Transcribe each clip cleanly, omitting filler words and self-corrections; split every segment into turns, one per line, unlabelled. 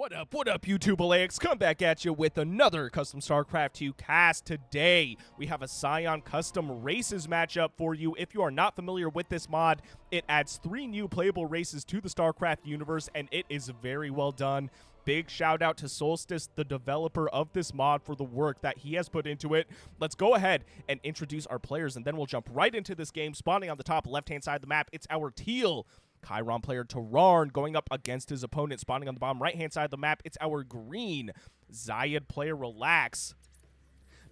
What up, YouTube Elleix? Come back at you with another Custom StarCraft 2 cast. Today, we have a Scion Custom Races matchup for you. If you are not familiar with this mod, it adds 3 new playable races to the StarCraft universe, and it is very well done. Big shout out to Solstice, the developer of this mod, for the work that he has put into it. Let's go ahead and introduce our players, and then we'll jump right into this game. Spawning on the top left-hand side of the map, it's our teal Chiron player Terrarn going up against his opponent. Spawning on the bottom right-hand side of the map, it's our green Xayid player Relax.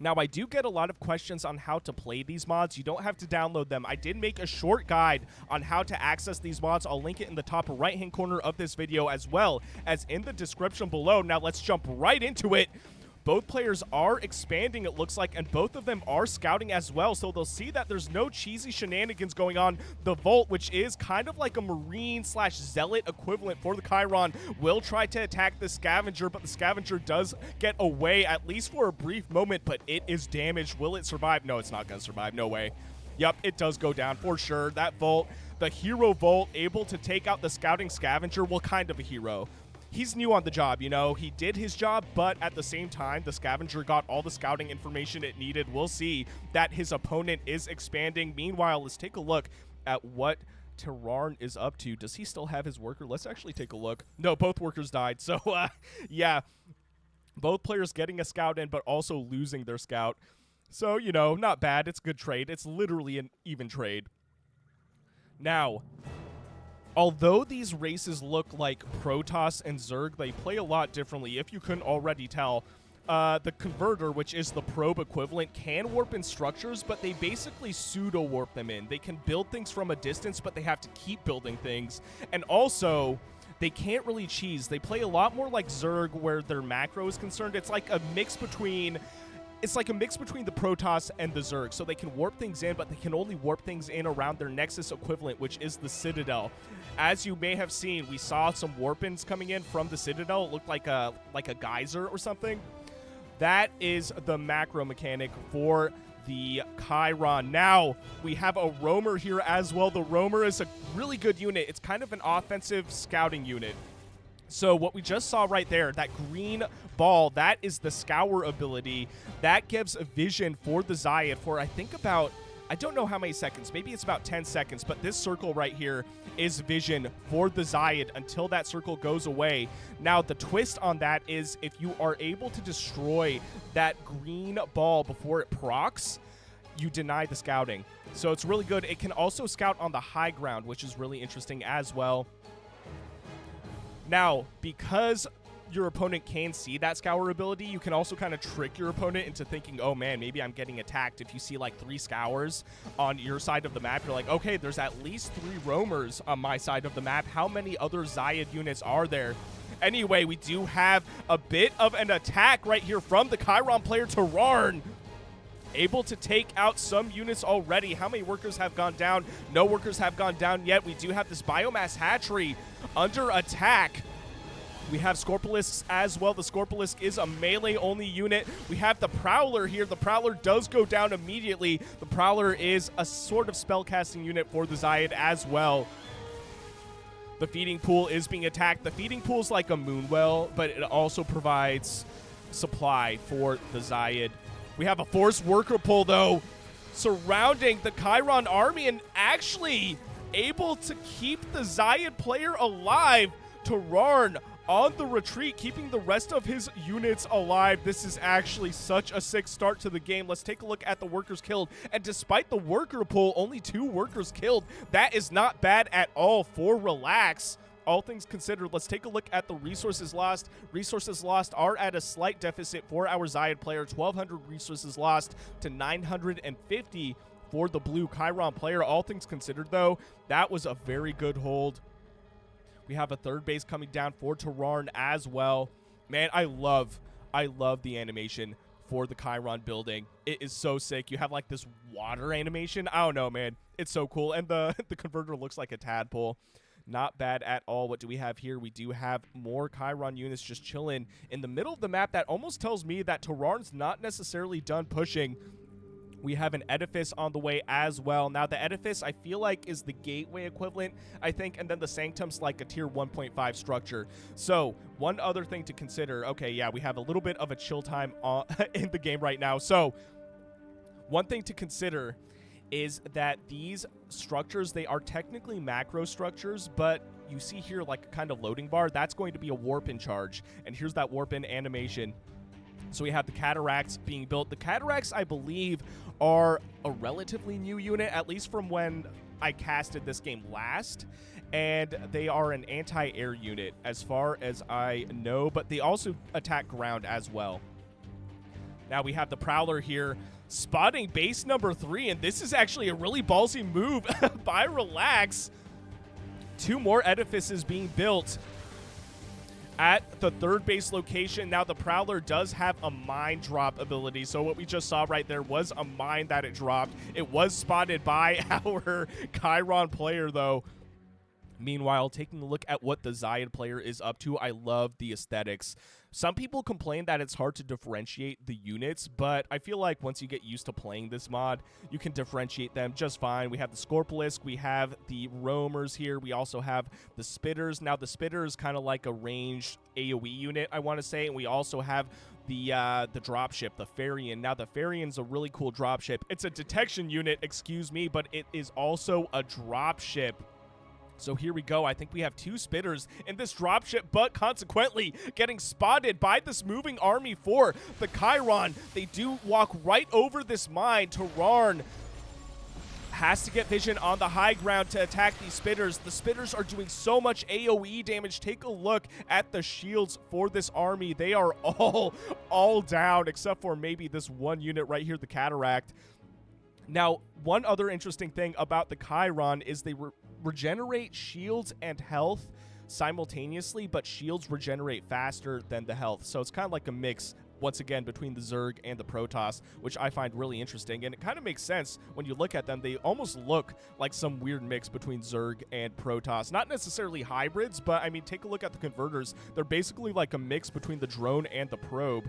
Now, I do get a lot of questions on how to play these mods. You don't have to download them. I did make a short guide on how to access these mods. I'll link it in the top right-hand corner of this video as well as in the description below. Now, let's jump right into it. Both players are expanding, it looks like, and both of them are scouting as well, so they'll see that there's no cheesy shenanigans going on. The Volt, which is kind of like a Marine/Zealot equivalent for the Chiron, will try to attack the Scavenger, but the Scavenger does get away, at least for a brief moment, but it is damaged. Will it survive? No, it's not going to survive. No way. Yep, it does go down for sure. That Volt, the hero Volt, able to take out the scouting Scavenger, well, kind of a hero. He's new on the job, you know. He did his job, but at the same time, the Scavenger got all the scouting information it needed. We'll see that his opponent is expanding. Meanwhile, let's take a look at what Terrarn is up to. Does he still have his worker? Let's actually take a look. No, both workers died. So, yeah, both players getting a scout in, but also losing their scout. So, you know, not bad. It's a good trade. It's literally an even trade. Now, although these races look like Protoss and Zerg, they play a lot differently. If you couldn't already tell, the Converter, which is the probe equivalent, can warp in structures, but they basically pseudo-warp them in. They can build things from a distance, but they have to keep building things. And also, they can't really cheese. They play a lot more like Zerg, where their macro is concerned. It's like a mix between... It's like a mix between the Protoss and the Zerg, so they can warp things in, but they can only warp things in around their Nexus equivalent, which is the Citadel. As you may have seen, we saw some warp-ins coming in from the Citadel. It looked like a geyser or something. That is the macro mechanic for the Chiron. Now, we have a Roamer here as well. The Roamer is a really good unit. It's kind of an offensive scouting unit. So what we just saw right there, that green ball, that is the Scour ability. That gives a vision for the Xayid for, I think, about, I don't know how many seconds. Maybe it's about 10 seconds, but this circle right here is vision for the Xayid until that circle goes away. Now, the twist on that is if you are able to destroy that green ball before it procs, you deny the scouting. So it's really good. It can also scout on the high ground, which is really interesting as well. Now, because your opponent can see that Scour ability, you can also kind of trick your opponent into thinking, oh man, maybe I'm getting attacked. If you see like 3 Scours on your side of the map, you're like, okay, there's at least 3 Roamers on my side of the map. How many other Xayid units are there? Anyway, we do have a bit of an attack right here from the Chiron player Terrarn. Able to take out some units already. How many workers have gone down? No workers have gone down yet. We do have this biomass hatchery under attack. We have Scorpilisks as well. The Scorpilisk is a melee-only unit. We have the Prowler here. The Prowler does go down immediately. The Prowler is a sort of spellcasting unit for the Xayid as well. The feeding pool is being attacked. The feeding pool is like a moonwell, but it also provides supply for the Xayid. We have a forced worker pull, though, surrounding the Chiron army and actually able to keep the Xayid player alive. Terrarn on the retreat, keeping the rest of his units alive. This is actually such a sick start to the game. Let's take a look at the workers killed. And despite the worker pull, only 2 workers killed. That is not bad at all for Relax. All things considered, let's take a look at the resources lost. Resources lost are at a slight deficit for our Xayid player. 1,200 resources lost to 950 for the blue Chiron player. All things considered, though, that was a very good hold. We have a third base coming down for Terrarn as well. Man, I love the animation for the Chiron building. It is so sick. You have like this water animation. I don't know, man. It's so cool. And the Converter looks like a tadpole. Not bad at all. What do we have here? We do have more Chiron units just chilling in the middle of the map. That almost tells me that Terrarn's not necessarily done pushing. We have an edifice on the way as well. Now, the edifice, I feel like, is the gateway equivalent, I think, and then the sanctum's like a tier 1.5 structure. So, one other thing to consider. Okay, yeah, we have a little bit of a chill time in the game right now. So, one thing to consider is that these structures, they are technically macro structures, but you see here like a kind of loading bar. That's going to be a warp in charge. And here's that warp in animation. So we have the cataracts being built. The cataracts, I believe, are a relatively new unit, at least from when I casted this game last. And they are an anti-air unit, as far as I know, but they also attack ground as well. Now we have the Prowler here spotting base number 3, and this is actually a really ballsy move by Relax. 2 more edifices being built at the 3rd base location. Now, the Prowler does have a mine drop ability. So what we just saw right there was a mine that it dropped. It was spotted by our Chiron player, though. Meanwhile, taking a look at what the Xayid player is up to, I love the aesthetics. Some people complain that it's hard to differentiate the units, but I feel like once you get used to playing this mod, you can differentiate them just fine. We have the Scorpolisk, we have the Roamers here, we also have the Spitters. Now, the Spitter is kind of like a ranged AoE unit, I want to say, and we also have the dropship, the Farian. Now, the Farian's a really cool dropship. It's a detection unit, excuse me, but it is also a dropship. So here we go. I think we have 2 Spitters in this dropship, but consequently getting spotted by this moving army for the Chiron. They do walk right over this mine. Terrarn has to get vision on the high ground to attack these Spitters. The Spitters are doing so much AoE damage. Take a look at the shields for this army. They are all down, except for maybe this one unit right here, the Cataract. Now, one other interesting thing about the Chiron is they regenerate shields and health simultaneously, but shields regenerate faster than the health. So it's kind of like a mix, once again, between the Zerg and the Protoss, which I find really interesting. And it kind of makes sense when you look at them. They almost look like some weird mix between Zerg and Protoss. Not necessarily hybrids, but I mean, take a look at the converters. They're basically like a mix between the drone and the probe.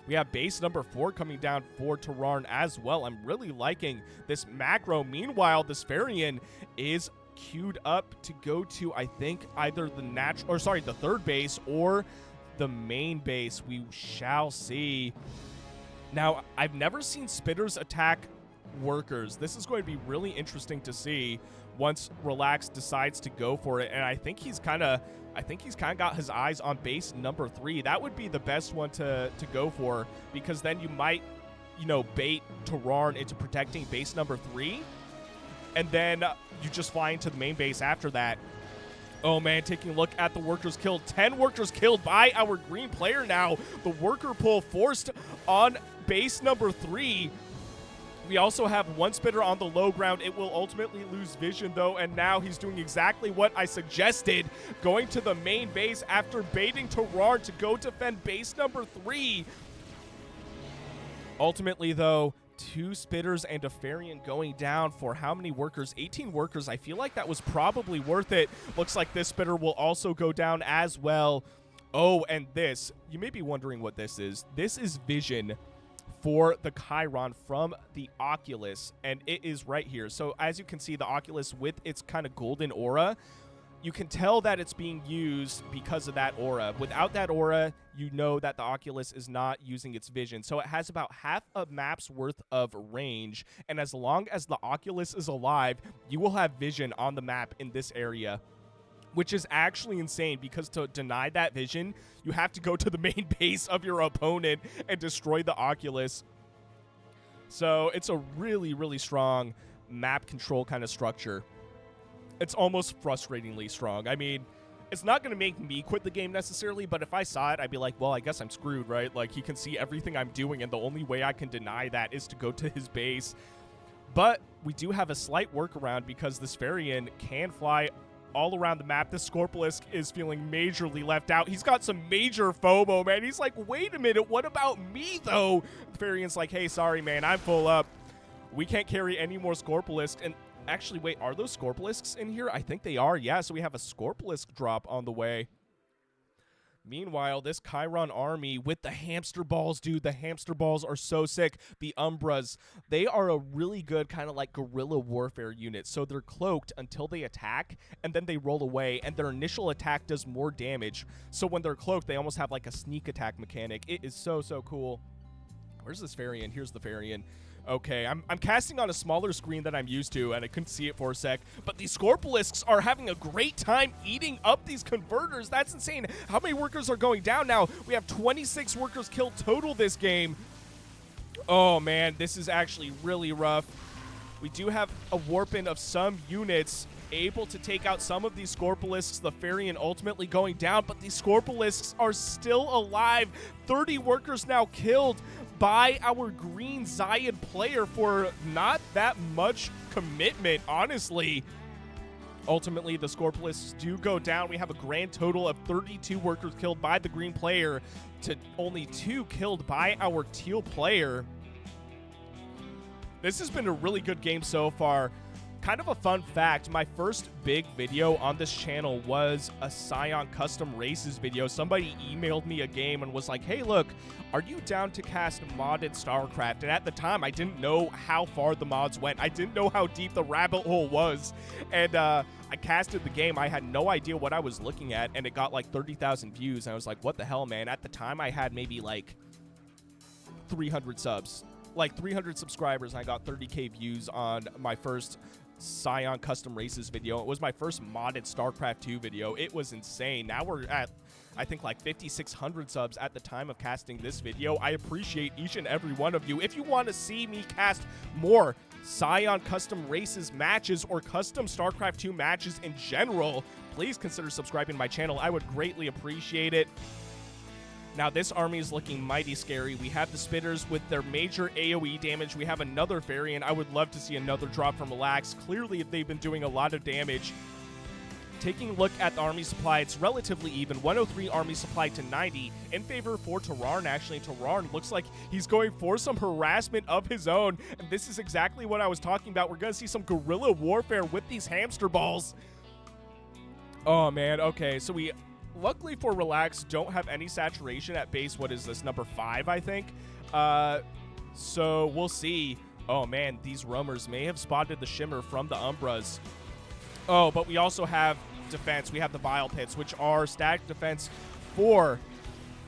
We have base number 4 coming down for Terrarn as well. I'm really liking this macro. Meanwhile, this Farian is queued up to go to, I think, either the the 3rd base or the main base. We shall see. Now, I've never seen Spitters attack workers. This is going to be really interesting to see once Relax decides to go for it. And I think he's kind of got his eyes on base number 3. That would be the best one to go for, because then you might, you know, bait Terrarn into protecting base number 3, and then you just fly into the main base after that. Oh man, taking a look at the workers killed. 10 workers killed by our green player now. The worker pull forced on base number 3. We also have 1 Spitter on the low ground. It will ultimately lose vision, though, and now he's doing exactly what I suggested, going to the main base after baiting Terrarn to go defend base number 3. Ultimately, though, 2 Spitters and a Farian going down for how many workers? 18 workers. I feel like that was probably worth it. Looks like this Spitter will also go down as well. Oh, and this, you may be wondering what this is. This is vision for the Chiron from the Oculus, and it is right here. So as you can see, the Oculus with its kind of golden aura, you can tell that it's being used because of that aura. Without that aura, you know that the Oculus is not using its vision. So it has about half a map's worth of range, and as long as the Oculus is alive, you will have vision on the map in this area, which is actually insane, because to deny that vision, you have to go to the main base of your opponent and destroy the Oculus. So it's a really, really strong map control kind of structure. It's almost frustratingly strong. I mean, it's not going to make me quit the game necessarily, but if I saw it, I'd be like, well, I guess I'm screwed, right? Like, he can see everything I'm doing, and the only way I can deny that is to go to his base. But we do have a slight workaround, because this Farian can fly all around the map. This Scorpolisk is feeling majorly left out. He's got some major FOMO, man. He's like, wait a minute, what about me, though? The Farian's like, hey, sorry, man, I'm full up. We can't carry any more Scorpolisk. And actually, wait, are those Scorpolisks in here? I think they are, yeah. So we have a Scorpolisk drop on the way. Meanwhile, this Chiron army with the hamster balls, dude, the hamster balls are so sick. The Umbras, they are a really good kind of like guerrilla warfare unit. So they're cloaked until they attack, and then they roll away, and their initial attack does more damage. So when they're cloaked, they almost have like a sneak attack mechanic. It is so, so cool. Where's this Varian? Here's the Varian. Okay, I'm casting on a smaller screen than I'm used to, and I couldn't see it for a sec, but these Scorpolisks are having a great time eating up these converters. That's insane. How many workers are going down now? We have 26 workers killed total this game. Oh, man, this is actually really rough. We do have a warp-in of some units able to take out some of these Scorpolisks, the Varian ultimately going down, but these Scorpolisks are still alive. 30 workers now killed by our green Xayid player for not that much commitment, honestly. Ultimately, the Scorpolisks do go down. We have a grand total of 32 workers killed by the green player to only 2 killed by our teal player. This has been a really good game so far. Kind of a fun fact, my first big video on this channel was a Scion Custom Races video. Somebody emailed me a game and was like, hey, look, are you down to cast modded StarCraft? And at the time, I didn't know how far the mods went. I didn't know how deep the rabbit hole was. And I casted the game. I had no idea what I was looking at, and it got like 30,000 views. And I was like, what the hell, man? At the time, I had maybe like 300 subs. Like 300 subscribers, and I got 30K views on my first Scion Custom Races video. It was my first modded StarCraft 2 video. It was insane. Now we're at, I think, like 5,600 subs at the time of casting this video. I appreciate each and every one of you. If you want to see me cast more Scion Custom Races matches or custom StarCraft 2 matches in general, please consider subscribing to my channel. I would greatly appreciate it. Now, this army is looking mighty scary. We have the Spitters with their major AoE damage. We have another Variant. I would love to see another drop from Relax. Clearly, they've been doing a lot of damage. Taking a look at the army supply, it's relatively even. 103 army supply to 90 in favor for Terrarn, actually. Terrarn looks like he's going for some harassment of his own, and this is exactly what I was talking about. We're going to see some guerrilla warfare with these hamster balls. Oh, man. Okay, so we... luckily for Relax, don't have any saturation at base. What is this? Number 5, I think. So we'll see. Oh, man, these roamers may have spotted the shimmer from the Umbras. Oh, but we also have defense. We have the Bile Pits, which are static defense for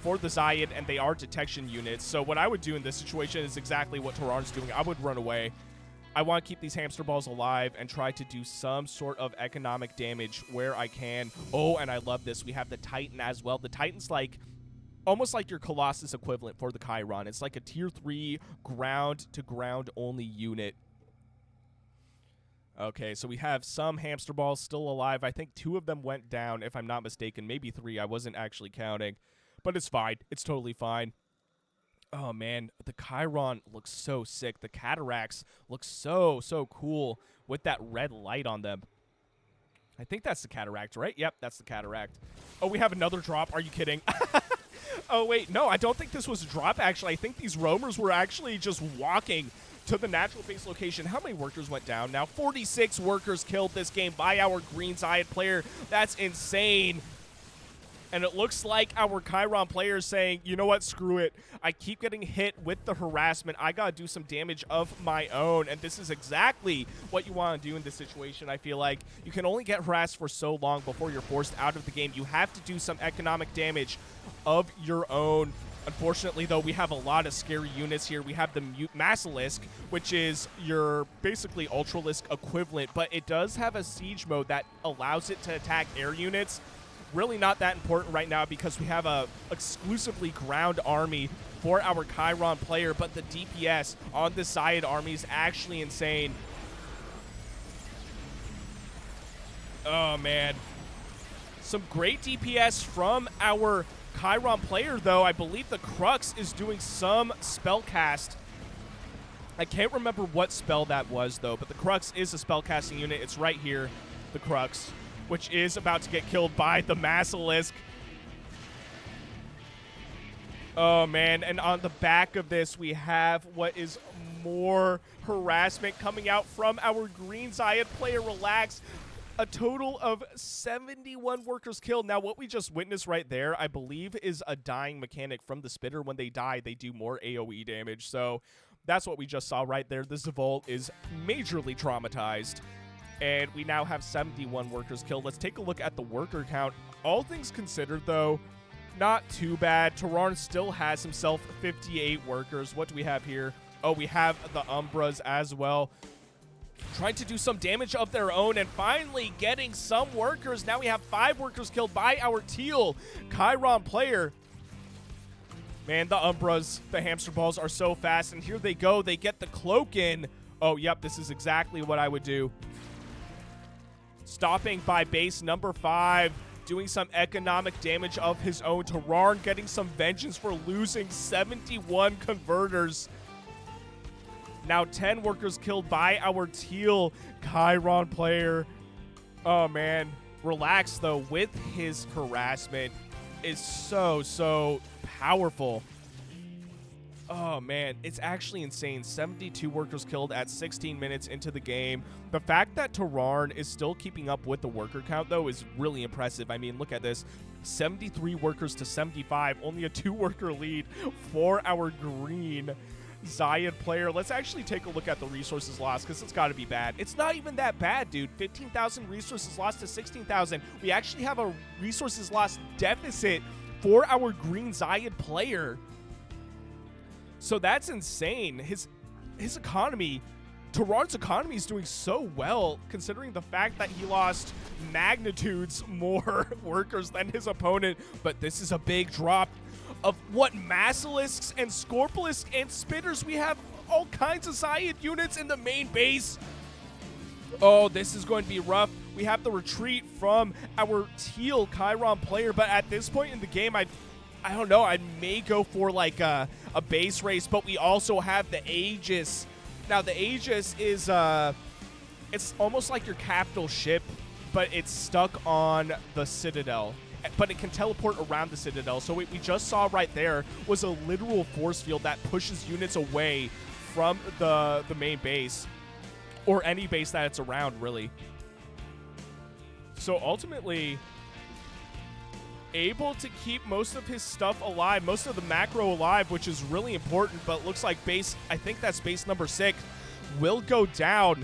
the Xayid, and they are detection units. So what I would do in this situation is exactly what Terrarn's doing. I would run away. I want to keep these hamster balls alive and try to do some sort of economic damage where I can. Oh, and I love this. We have the Titan as well. The Titan's like almost like your Colossus equivalent for the Chiron. It's like a tier 3 ground-to-ground only unit. Okay, so we have some hamster balls still alive. I think 2 of them went down, if I'm not mistaken. Maybe 3. I wasn't actually counting. But it's fine. It's totally fine. Oh, man, the Chiron looks so sick. The Cataracts look so, so cool with that red light on them. I think that's the Cataract, right? Yep, that's the Cataract. Oh, we have another drop. Are you kidding? Oh, wait, no, I don't think this was a drop, actually. I think these roamers were actually just walking to the natural base location. How many workers went down? Now, 46 workers killed this game by our green Xayid player. That's insane. And it looks like our Chiron player is saying, you know what, screw it. I keep getting hit with the harassment. I got to do some damage of my own. And this is exactly what you want to do in this situation, I feel like. You can only get harassed for so long before you're forced out of the game. You have to do some economic damage of your own. Unfortunately, though, we have a lot of scary units here. We have the Masilisk, which is your basically Ultralisk equivalent, but it does have a siege mode that allows it to attack air units. Really not that important right now because we have a exclusively ground army for our Chiron player, but the DPS on the Xayid army is actually insane. Oh, man. Some great DPS from our Chiron player, though. I believe the Crux is doing some spell cast. I can't remember what spell that was, though, but the Crux is a spell casting unit. It's right here, the Crux, which is about to get killed by the Masilisk. Oh, man. And on the back of this, we have what is more harassment coming out from our green Xayid player, Relax. A total of 71 workers killed. Now, what we just witnessed right there, I believe, is a dying mechanic from the spitter. When they die, they do more AoE damage. So that's what we just saw right there. The Zavolt is majorly traumatized. And we now have 71 workers killed. Let's take a look at the worker count. All things considered, though, not too bad. Terrarn still has himself 58 workers. What do we have here? Oh, we have the Umbras as well, trying to do some damage of their own and finally getting some workers. Now we have 5 workers killed by our teal Chiron player. Man, the Umbras, the hamster balls are so fast, and here they go. They get the cloak in. Oh, yep, this is exactly what I would do. Stopping by base number 5, doing some economic damage of his own. Terrarn getting some vengeance for losing 71 converters. Now 10 workers killed by our teal Chiron player. Oh, man. Relax, though, with his harassment is so powerful. Oh, man. It's actually insane. 72 workers killed at 16 minutes into the game. The fact that Terrarn is still keeping up with the worker count, though, is really impressive. I mean, look at this. 73 workers to 75. Only a 2-worker lead for our green Xayid player. Let's actually take a look at the resources lost, because it's got to be bad. It's not even that bad, dude. 15,000 resources lost to 16,000. We actually have a resources lost deficit for our green Xayid player. So that's insane. His economy, Terrarn's economy is doing so well, considering the fact that he lost magnitudes more workers than his opponent. But this is a big drop of what Massilisks and Scorpilisks and Spitters. We have all kinds of Xayid units in the main base. Oh, this is going to be rough. We have the retreat from our teal Chiron player, but at this point in the game, I don't know, I may go for like a base race, but we also have the Aegis. Now, the Aegis is, it's almost like your capital ship, but it's stuck on the Citadel. But it can teleport around the Citadel. So what we just saw right there was a literal force field that pushes units away from the main base, or any base that it's around, really. So ultimately, able to keep most of his stuff alive, most of the macro alive, which is really important. But looks like base, I think that's base number 6, will go down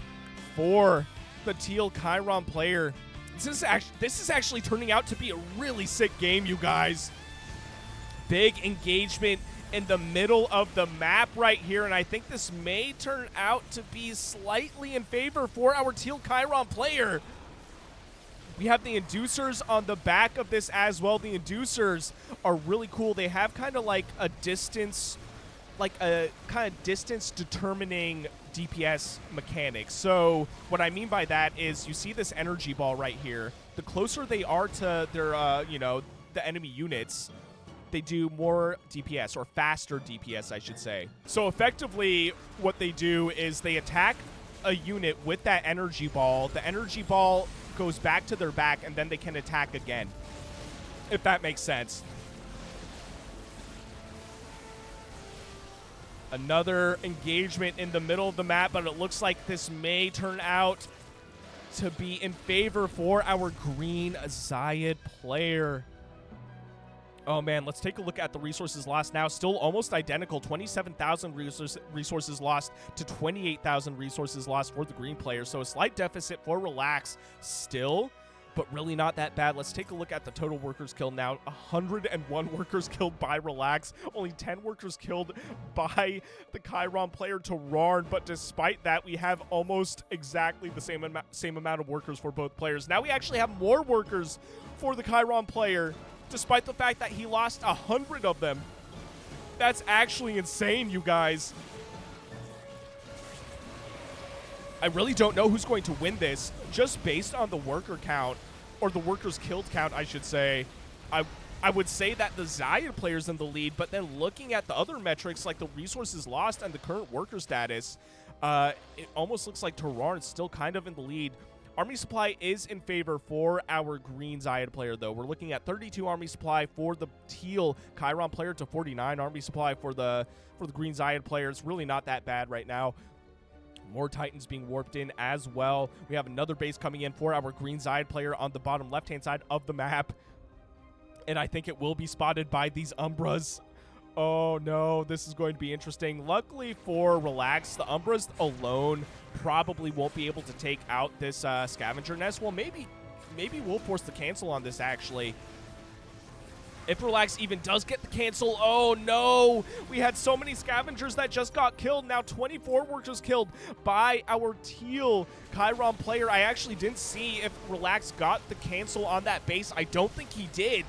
for the teal Chiron player. This is actually turning out to be a really sick game, you guys. Big engagement in the middle of the map right here, and I think this may turn out to be slightly in favor for our teal Chiron player. We have the inducers on the back of this as well. The inducers are really cool. They have kind of like a distance, like a kind of distance determining DPS mechanics. So what I mean by that is, you see this energy ball right here. The closer they are to their, you know, the enemy units, they do more DPS, or faster DPS, I should say. So effectively, what they do is they attack a unit with that energy ball. The energy ball goes back to their back, and then they can attack again, if that makes sense. Another engagement in the middle of the map, but it looks like this may turn out to be in favor for our green Xayid player. Oh, man, let's take a look at the resources lost now. Still almost identical. 27,000 resources lost to 28,000 resources lost for the green player. So a slight deficit for Relax still, but really not that bad. Let's take a look at the total workers killed now. 101 workers killed by Relax. Only 10 workers killed by the Chiron player Terrarn. But despite that, we have almost exactly the same amount of workers for both players. Now we actually have more workers for the Chiron player, despite the fact that he lost 100 of them. That's actually insane, you guys. I really don't know who's going to win this, just based on the worker count, or the workers killed count, I should say. I would say that the Xayid player's in the lead, but then looking at the other metrics, like the resources lost and the current worker status, it almost looks like Terrarn is still kind of in the lead. Army supply is in favor for our green Xayid player, though. We're looking at 32 army supply for the teal Chiron player to 49 army supply for the green Xayid player. It's really not that bad right now. More Titans being warped in as well. We have another base coming in for our green Xayid player on the bottom left-hand side of the map. And I think it will be spotted by these Umbras. Oh, no. This is going to be interesting. Luckily for Relax, the Umbras alone probably won't be able to take out this scavenger nest. Well, maybe we'll force the cancel on this, actually. If Relax even does get the cancel, oh no! We had so many scavengers that just got killed. Now 24 workers killed by our teal Chiron player. I actually didn't see if Relax got the cancel on that base. I don't think he did.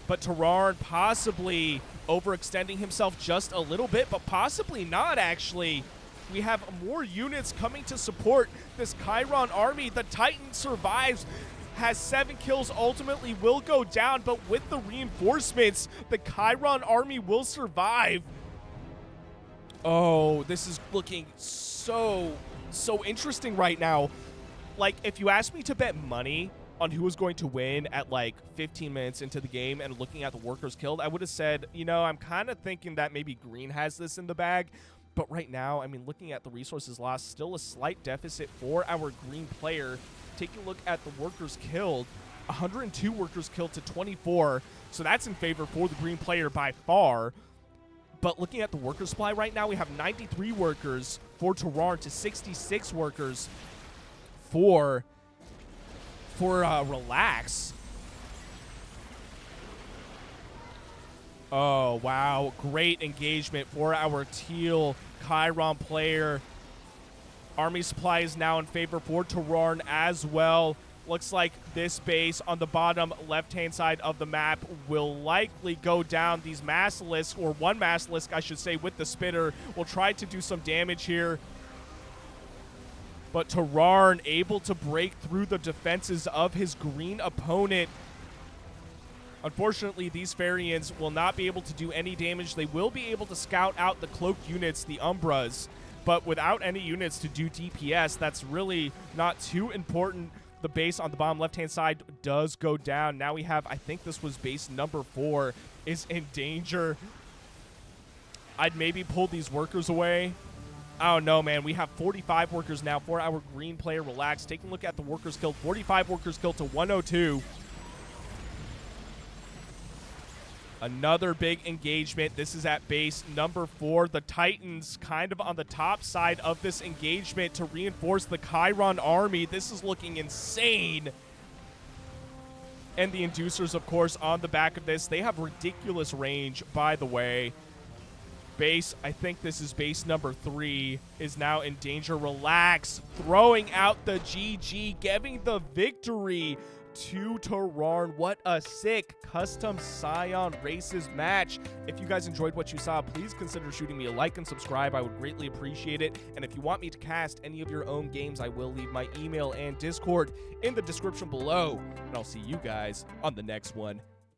But Terrarn possibly overextending himself just a little bit, but possibly not, actually. We have more units coming to support this Chiron army. The Titan survives, has 7 kills, ultimately will go down, but with the reinforcements, the Chiron army will survive. Oh, this is looking so interesting right now. Like, if you asked me to bet money on who was going to win at like 15 minutes into the game and looking at the workers killed, I would have said, you know, I'm kind of thinking that maybe green has this in the bag. But right now, I mean, looking at the resources lost, still a slight deficit for our green player. Taking a look at the workers killed, 102 workers killed to 24. So that's in favor for the green player by far. But looking at the worker supply right now, we have 93 workers for Terrarn to 66 workers for Relax. Oh, wow. Great engagement for our teal Chiron player. Army supply is now in favor for Terrarn as well. Looks like this base on the bottom left-hand side of the map will likely go down. These Massalisks, or one Massalisk, I should say, with the spitter, will try to do some damage here. But Terrarn able to break through the defenses of his green opponent. Unfortunately, these Farians will not be able to do any damage. They will be able to scout out the cloaked units, the Umbras. But without any units to do DPS, that's really not too important. The base on the bottom left-hand side does go down. Now we have, I think this was base number 4, is in danger. I'd maybe pull these workers away. Oh, no, man. We have 45 workers now for our green player. Relax. Taking a look at the workers killed. 45 workers killed to 102. Another big engagement. This is at base number 4. The Titans kind of on the top side of this engagement to reinforce the Chiron army. This is looking insane. And the Inducers, of course, on the back of this. They have ridiculous range, by the way. Base, I think this is base number 3, is now in danger. Relax. Throwing out the GG, giving the victory to Terrarn. What a sick custom Scion Races match. If you guys enjoyed what you saw, please consider shooting me a like and subscribe. I would greatly appreciate it. And if you want me to cast any of your own games, I will leave my email and Discord in the description below. And I'll see you guys on the next one.